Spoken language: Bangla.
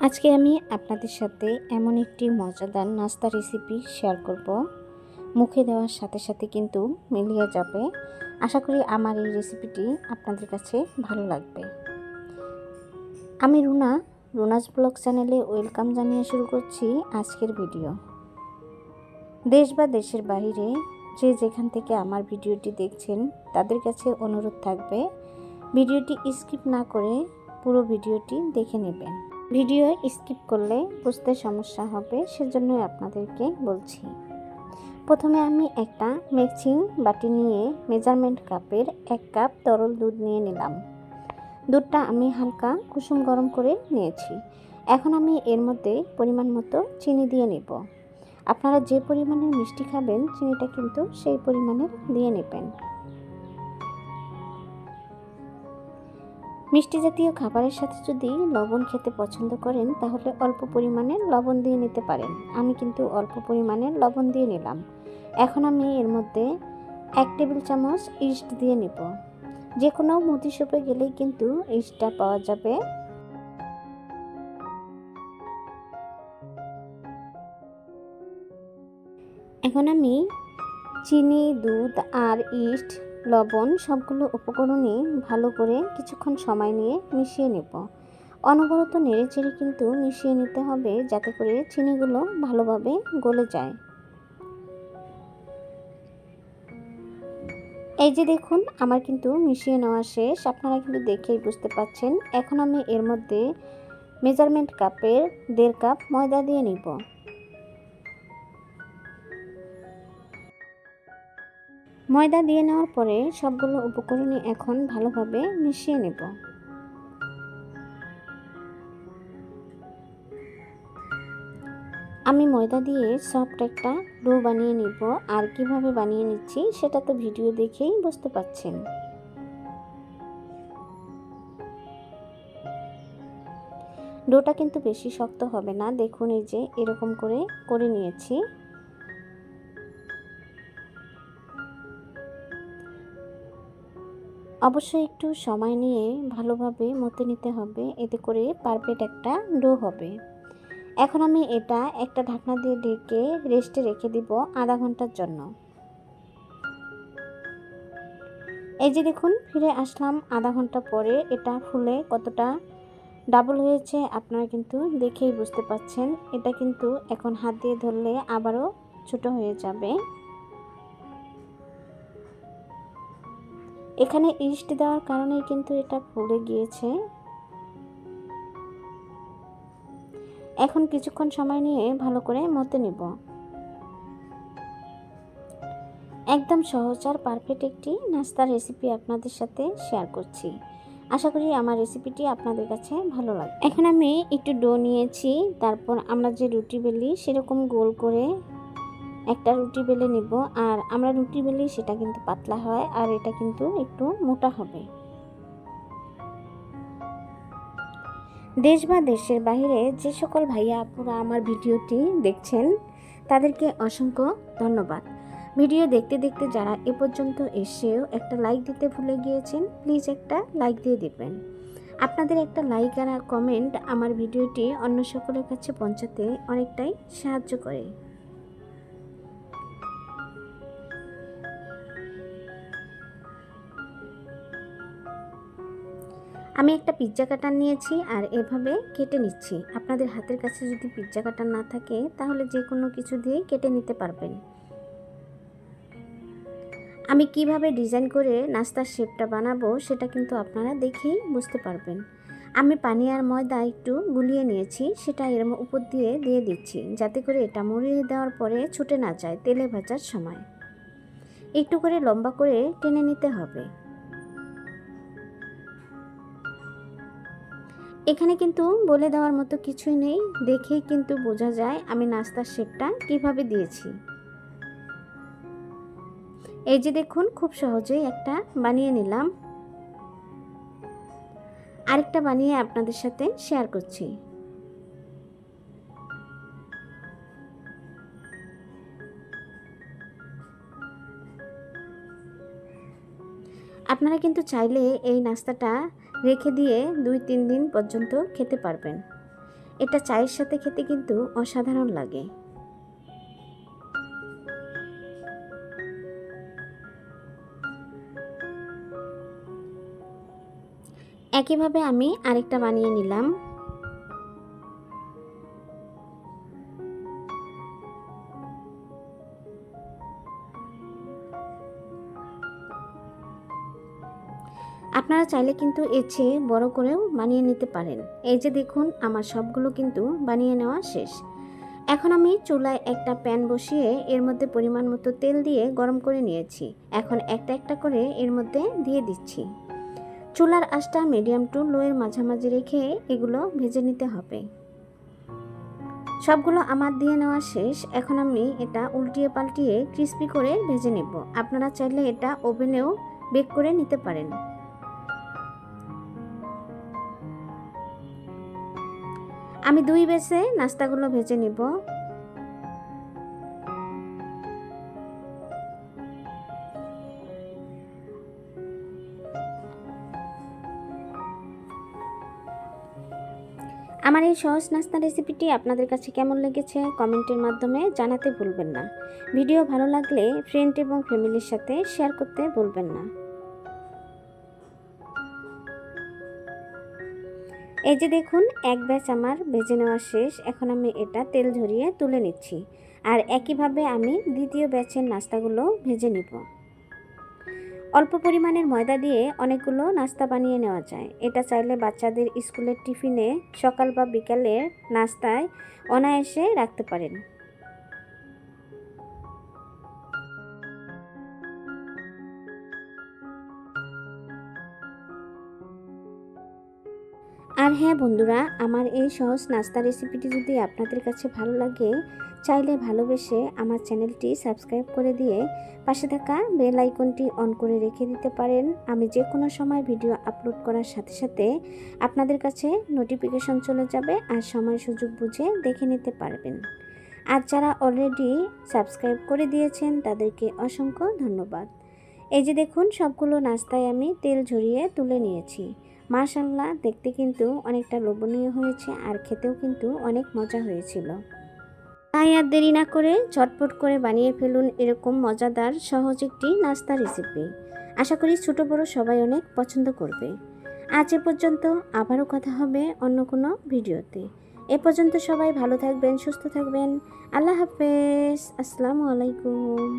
আজকে আমি আপনাদের সাথে এমন একটি মজাদার নাস্তা রেসিপি শেয়ার করব। মুখে দেওয়ার সাথে সাথে কিন্তু মিলিয়ে যাবে। আশা করি আমার এই রেসিপিটি আপনাদের কাছে ভালো লাগবে। আমি রুনাস ব্লগ চ্যানেলে ওয়েলকাম জানিয়ে শুরু করছি আজকের ভিডিও। দেশ বা দেশের বাইরে যে যেখান থেকে আমার ভিডিওটি দেখছেন তাদের কাছে অনুরোধ থাকবে ভিডিওটি স্কিপ না করে পুরো ভিডিওটি দেখে নেবেন। ভিডিও স্কিপ করলে বুঝতে সমস্যা হবে, সেজন্যই আপনাদেরকে বলছি। প্রথমে আমি একটা মিক্সিং বাটি নিয়ে মেজারমেন্ট কাপের 1 কাপ তরল দুধ নিয়ে নিলাম। দুধটা আমি হালকা কুসুম গরম করে নিয়েছি। এখন আমি এর মধ্যে পরিমাণ মতো চিনি দিয়ে নেব। আপনারা যে পরিমাণের মিষ্টি খাবেন চিনিটা কিন্তু সেই পরিমাণের দিয়ে নেবেন। মিষ্টি জাতীয় খাবারের সাথে যদি লবণ খেতে পছন্দ করেন তাহলে অল্প পরিমাণে লবণ দিয়ে নিতে পারেন। আমি কিন্তু অল্প পরিমাণে লবণ দিয়ে নিলাম। এখন আমি এর মধ্যে 1 টেবিল চামচ ইস্ট দিয়ে নেব। যে কোনো মুদি শপে গেলেই কিন্তু ইস্টটা পাওয়া যাবে। এখন আমি চিনি, দুধ আর ইস্ট, লবণ সবগুলো উপকরণই ভালো করে কিছুক্ষণ সময় নিয়ে মিশিয়ে নেব। অনবরত নেড়েচেড়ে কিন্তু মিশিয়ে নিতে হবে যাতে করে চিনিগুলো ভালোভাবে গলে যায়। এই যে দেখুন আমার কিন্তু মিশিয়ে নেওয়া শেষ, আপনারা কিন্তু দেখেই বুঝতে পাচ্ছেন। এখন আমি এর মধ্যে মেজারমেন্ট কাপের 1.5 কাপ ময়দা দিয়ে নিব। ময়দা দিয়ে নেওয়ার পরে সবগুলো উপকরণই এখন ভালোভাবে মিশিয়ে নেব। আমি ময়দা দিয়ে সফট একটা ডো বানিয়ে নিব, আর কিভাবে বানিয়ে নিচ্ছি সেটা তো ভিডিও দেখেই বুঝতে পাচ্ছেন। ডোটা কিন্তু বেশি শক্ত হবে না, দেখুন এই যে এরকম করে নিয়েছি। অবশ্যই একটু সময় নিয়ে ভালোভাবে মতে নিতে হবে, এতে করে পারফেক্ট একটা ডো হবে। এখন আমি এটা একটা ঢাকনা দিয়ে ঢেকে রেস্টে রেখে দিব আধা ঘন্টার জন্য। এই যে দেখুন ফিরে আসলাম আধা ঘন্টা পরে। এটা ফুলে কতটা ডাবল হয়েছে আপনারা কিন্তু দেখেই বুঝতে পাচ্ছেন। এটা কিন্তু এখন হাত দিয়ে ধরলে আবারও ছোট হয়ে যাবে। এখানে ইস্ট দেওয়ার কারণেই কিন্তু এটা ফুলে গিয়েছে। এখন কিছুক্ষণ সময় নিয়ে ভালো করে মতে নেব। একদম সহজ আর পারফেক্ট একটি নাস্তার রেসিপি আপনাদের সাথে শেয়ার করছি। আশা করি আমার রেসিপিটি আপনাদের কাছে ভালো লাগবে। এখন আমি একটু ডো নিয়েছি, তারপর আমরা যে রুটি বেলি সেরকম গোল করে একটা রুটি বেলে নিব। আর আমরা রুটি বেলি সেটা কিন্তু পাতলা হয়, আর এটা কিন্তু একটু মোটা হবে। দেশ বা দেশের বাইরে যে সকল ভাইয়া আপুরা আমার ভিডিওটি দেখছেন তাদেরকে অসংখ্য ধন্যবাদ। ভিডিও দেখতে দেখতে যারা এ পর্যন্ত এসেও একটা লাইক দিতে ভুলে গিয়েছেন, প্লিজ একটা লাইক দিয়ে দিবেন। আপনাদের একটা লাইক আর কমেন্ট আমার ভিডিওটি অন্য সকলের কাছে পৌঁছাতে অনেকটাই সাহায্য করে। আমি একটা পিৎজা কাটার নিয়েছি আর এভাবে কেটে নিচ্ছি। আপনাদের হাতের কাছে যদি পিৎজা কাটার না থাকে তাহলে যে কোনো কিছু দিয়ে কেটে নিতে পারবেন। আমি কিভাবে ডিজাইন করে নাস্তার শেপটা বানাবো সেটা কিন্তু আপনারা দেখেই বুঝতে পারবেন। আমি পানি আর ময়দা একটু গুলিয়ে নিয়েছি, সেটা এর উপর দিয়ে দিচ্ছি যাতে করে এটা মুড়িয়ে দেওয়ার পরে ছুটে না যায় তেলে ভাজার সময়। একটু করে লম্বা করে টেনে নিতে হবে। এখানে কিন্তু বলে দেওয়ার মতো কিছুই নেই, দেখেই কিন্তু বোঝা যায় আমি নাস্তার শেপটা কিভাবে দিয়েছি। এই যে দেখুন খুব সহজেই একটা বানিয়ে নিলাম। আরেকটা বানিয়ে আপনাদের সাথে শেয়ার করছি। আপনারা কিন্তু চাইলে এই নাস্তাটা রেখে দিয়ে 2-3 দিন পর্যন্ত খেতে পারবেন। এটা চায়ের সাথে খেতে কিন্তু অসাধারণ লাগে। একইভাবে আমি আরেকটা বানিয়ে নিলাম। আপনারা চাইলে কিন্তু এর চেয়ে বড় করেও বানিয়ে নিতে পারেন। এই যে দেখুন আমার সবগুলো কিন্তু বানিয়ে নেওয়া শেষ। এখন আমি চুলায় একটা প্যান বসিয়ে এর মধ্যে পরিমাণ মতো তেল দিয়ে গরম করে নিয়েছি। এখন একটা একটা করে এর মধ্যে দিয়ে দিচ্ছি। চুলার আঁচটা মিডিয়াম টু লোয়ের মাঝামাঝি রেখে এগুলো ভেজে নিতে হবে। সবগুলো আমার দিয়ে নেওয়া শেষ। এখন আমি এটা উল্টিয়ে পাল্টিয়ে ক্রিস্পি করে ভেজে নেব। আপনারা চাইলে এটা ওভেনেও বেক করে নিতে পারেন। আমি 2 ব্যাচে নাস্তাগুলো ভেজে নেব। আমার এই সহজ নাস্তা রেসিপিটি আপনাদের কাছে কেমন লেগেছে কমেন্টের মাধ্যমে জানাতে ভুলবেন না। ভিডিও ভালো লাগলে ফ্রেন্ড এবং ফ্যামিলির সাথে শেয়ার করতে ভুলবেন না। এই যে দেখুন এক ব্যাচ আমার ভেজে নেওয়া শেষ। এখন আমি এটা তেল ঝরিয়ে তুলে নিচ্ছি। আর একইভাবে আমি দ্বিতীয় ব্যাচের নাস্তাগুলো ভেজে নিব। অল্প পরিমাণের ময়দা দিয়ে অনেকগুলো নাস্তা বানিয়ে নেওয়া যায়। এটা চাইলে বাচ্চাদের স্কুলের টিফিনে, সকাল বা বিকালের নাস্তায় অনায়াসে রাখতে পারেন। আর হ্যাঁ বন্ধুরা, আমার এই সহজ নাস্তা রেসিপিটি যদি আপনাদের কাছে ভালো লাগে, চাইলে ভালোবেসে আমার চ্যানেলটি সাবস্ক্রাইব করে দিয়ে পাশে থাকা বেল আইকনটি অন করে রেখে দিতে পারেন। আমি যে কোনো সময় ভিডিও আপলোড করার সাথে সাথে আপনাদের কাছে নোটিফিকেশন চলে যাবে আর সময় সুযোগ বুঝে দেখে নিতে পারবেন। আর যারা অলরেডি সাবস্ক্রাইব করে দিয়েছেন তাদেরকে অসংখ্য ধন্যবাদ। এই যে দেখুন সবগুলো নাস্তায় আমি তেল ঝরিয়ে তুলে নিয়েছি। মাশাআল্লাহ, দেখতে কিন্তু অনেকটা লোভনীয় হয়েছে আর খেতেও কিন্তু অনেক মজা হয়েছিল। তাই আর দেরি না করে ঝটপট করে বানিয়ে ফেলুন এরকম মজাদার সহজ একটি নাস্তা রেসিপি। আশা করি ছোট বড় সবাই অনেক পছন্দ করবে। আজ এ পর্যন্ত, আবারও কথা হবে অন্য কোনো ভিডিওতে। এ পর্যন্ত সবাই ভালো থাকবেন, সুস্থ থাকবেন। আল্লাহ হাফেজ। আসসালামু আলাইকুম।